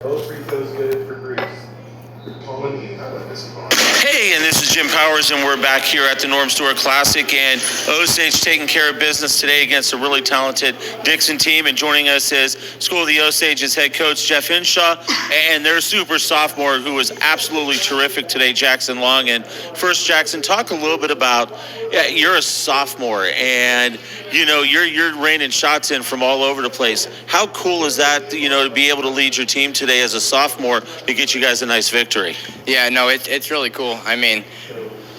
Both free throws good for Greece. Colin, how about this one? Hey, and this is Jim Powers, and we're back here at the Norm Store Classic, and Osage taking care of business today against a really talented Dixon team. And joining us is School of the Osage's head coach, Jeff Hinshaw, and their super sophomore who was absolutely terrific today, Jackson Long. And first, Jackson, talk a little bit about, you're a sophomore, and you're raining shots in from all over the place. How cool is that, to be able to lead your team today as a sophomore to get you guys a nice victory? Yeah, no, it's really cool. I mean,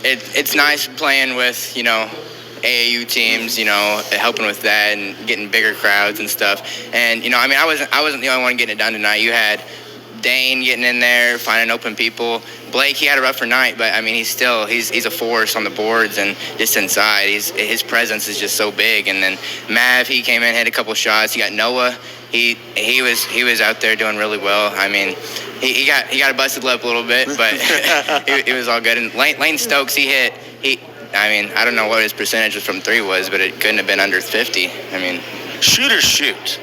it's nice playing with, AAU teams, helping with that and getting bigger crowds and stuff. And, I wasn't the only one getting it done tonight. You had Dane getting in there, finding open people. Blake, he had a rougher night, but he's a force on the boards and just inside. His presence is just so big. And then Mav, he came in, hit a couple shots. You got Noah. He was out there doing really well. He got a busted lip a little bit, but it was all good. And Lane Stokes, I don't know what his percentage from three was, but it couldn't have been under 50. Shoot or shoot.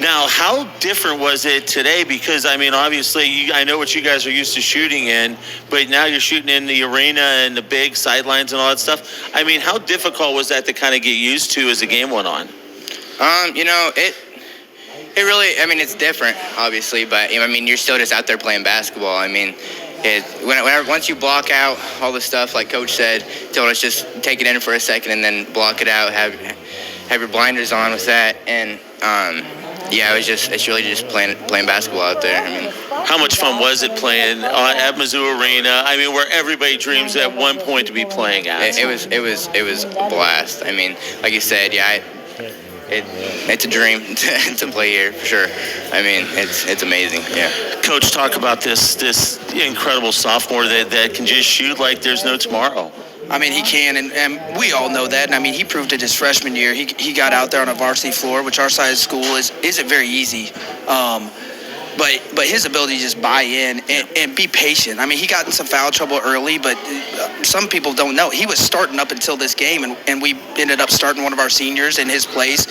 Now, how different was it today? Because, obviously, I know what you guys are used to shooting in, but now you're shooting in the arena and the big sidelines and all that stuff. How difficult was that to kind of get used to as the game went on? It really, it's different, obviously, but, you're still just out there playing basketball. Once you block out all the stuff, like Coach said, told us just take it in for a second and then block it out, have your blinders on with that, and, it's really just playing basketball out there. How much fun was it playing at Mizzou Arena? Where everybody dreams at one point to be playing at. It was a blast. Like you said, it's a dream to play here for sure. It's amazing. Yeah. Coach, talk about this incredible sophomore that can just shoot like there's no tomorrow. He can, and we all know that. And he proved it his freshman year. He got out there on a varsity floor, which our side of school isn't very easy. But his ability to just buy in and be patient. He got in some foul trouble early, but some people don't know. He was starting up until this game, and we ended up starting one of our seniors in his place.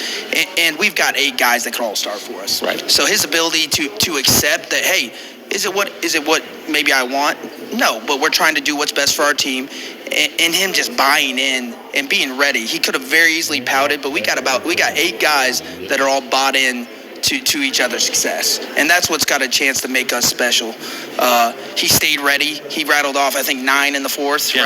And we've got 8 guys that could all start for us. Right. So his ability to accept that, hey, is it what maybe I want? No, but we're trying to do what's best for our team. And him just buying in and being ready. He could have very easily pouted, but we got 8 guys that are all bought in to each other's success. And that's what's got a chance to make us special. He stayed ready. He rattled off, I think, 9 in the fourth, yeah.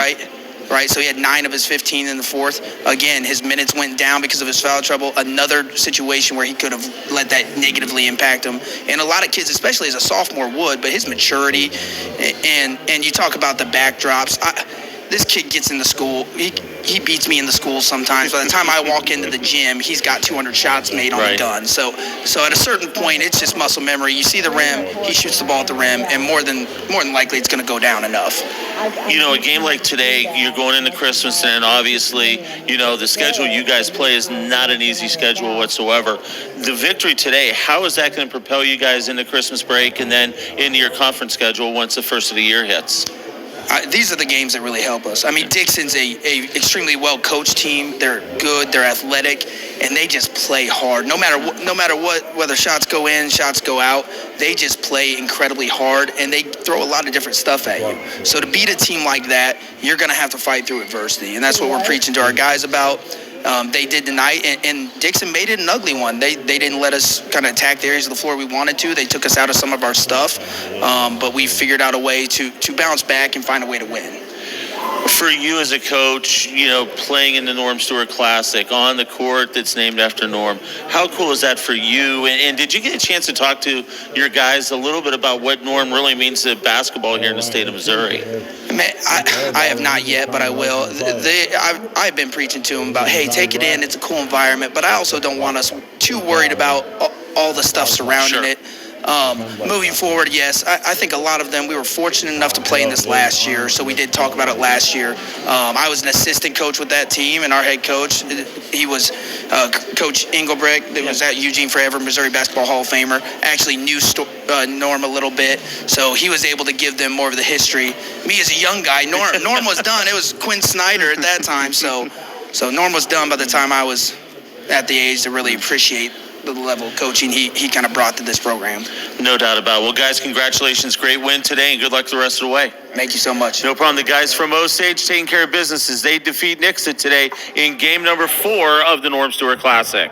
Right? So he had 9 of his 15 in the fourth. Again, his minutes went down because of his foul trouble. Another situation where he could have let that negatively impact him. And a lot of kids, especially as a sophomore, would, but his maturity and you talk about the backdrops. This kid gets into school. He beats me in the school sometimes. By the time I walk into the gym, he's got 200 shots made on the gun. So at a certain point, it's just muscle memory. You see the rim, he shoots the ball at the rim, and more than likely, it's going to go down enough. A game like today, you're going into Christmas, and obviously, the schedule you guys play is not an easy schedule whatsoever. The victory today, how is that going to propel you guys into Christmas break and then into your conference schedule once the first of the year hits? These are the games that really help us. Dixon's a extremely well-coached team. They're good, they're athletic, and they just play hard. No matter what, whether shots go in, shots go out, they just play incredibly hard, and they throw a lot of different stuff at you. So to beat a team like that, you're going to have to fight through adversity, and that's what we're preaching to our guys about. They did tonight, and Dixon made it an ugly one. They didn't let us kind of attack the areas of the floor we wanted to. They took us out of some of our stuff, but we figured out a way to bounce back and find a way to win. For you as a coach, playing in the Norm Stewart Classic on the court that's named after Norm, how cool is that for you? And did you get a chance to talk to your guys a little bit about what Norm really means to basketball here in the state of Missouri? I have not yet, but I will. I've been preaching to them about, hey, take it in. It's a cool environment, but I also don't want us too worried about all the stuff surrounding it. Moving forward, yes, I think a lot of them, we were fortunate enough to play in this last year, so we did talk about it last year. I was an assistant coach with that team, and our head coach, he was Coach Engelbrecht, that was at Eugene forever, Missouri Basketball Hall of Famer, actually knew Norm a little bit, so he was able to give them more of the history. Me as a young guy, Norm was done. It was Quinn Snyder at that time, so Norm was done by the time I was at the age to really appreciate the level of coaching he kind of brought to this program. No doubt about it. Well, guys, congratulations. Great win today, and good luck the rest of the way. Thank you so much. No problem. The guys from Osage taking care of business as they defeat Nixa today in game number 4 of the Norm Stewart Classic.